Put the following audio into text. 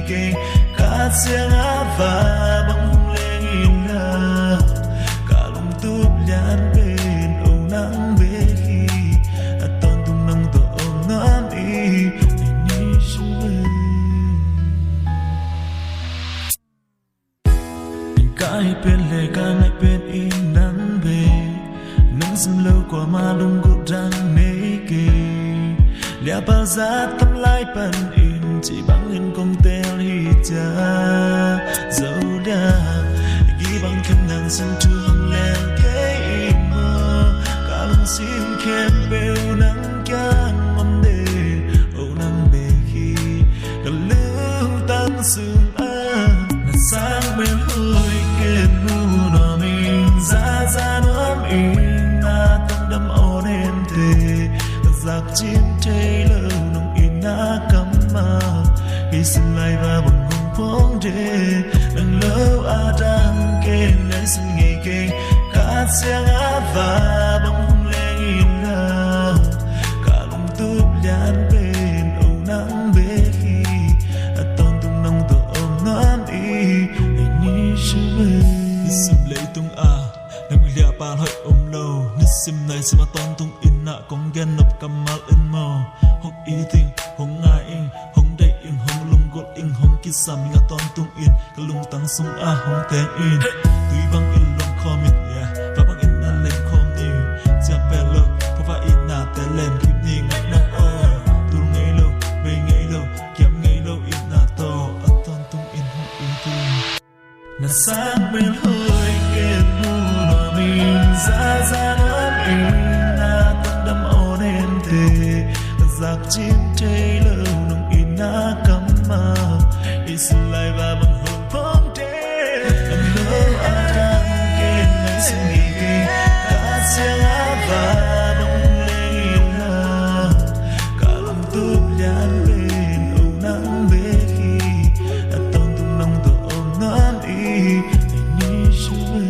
kê cả riêng và bóng lên in là cả lòng túp nhàn bên âu nắng bê khi toàn tung nắng tổ ôm nắm y ni suy cái bên lệ cả ngày bên in nắng về nắng dần lâu qua mà đông gục răng nấy kề lia bao giá tâm lai pan in chỉ bằng in công tel hi cha dẫu đa ghi bằng khăn nàng sân trường lèn cái in mơ cả lòng xin khen bêu nắng chan mâm đề âu nắng bề khi cả lưu tăng sương na sang bên hơi kên nu nọ mình ra ra nóm in na tâm đâm ôn em thề giặc chim chơi lâu nồng in na cắm mà khi xin lại và bằng hùng phong đê đừng lâu đang kên nên xin ngày kê cả xe ngã và bằng hùng lên in nào cả lòng túp nhàn bên âu nắng bê khi toàn tung nắng tổ ôm nắm y ni sư bê sim lấy tung nang lia pa hỏi ôm lâu nít sim này sim toàn tung in na con gen nộp cầm mal in mò hong y ting hong ngai in hong day in hong lung gol in hong kisa minga toàn tung in ka lung tang sung hong teng in tùy bang in long commit và bang in na lên com ni chia pelo pova in na te lên kim ni ngai na tu ngai lâu về ngai lâu kiếm ngai lâu in na to toàn tung in hong y tu na sang bên hơi kên nu nọ mình ra ra nắm in na tâm đâm ôn em thề giặc chim chơi lâu nồng in na cắm mà đi xin lại và bằng hồn phong đê em lỡ đang kên ngày xin nghỉ kê cả riêng và bóng lên in là cả lòng túp nhàn bên âu nắng bê khi toàn tung nắng tổ ôm nắm y ni sư bê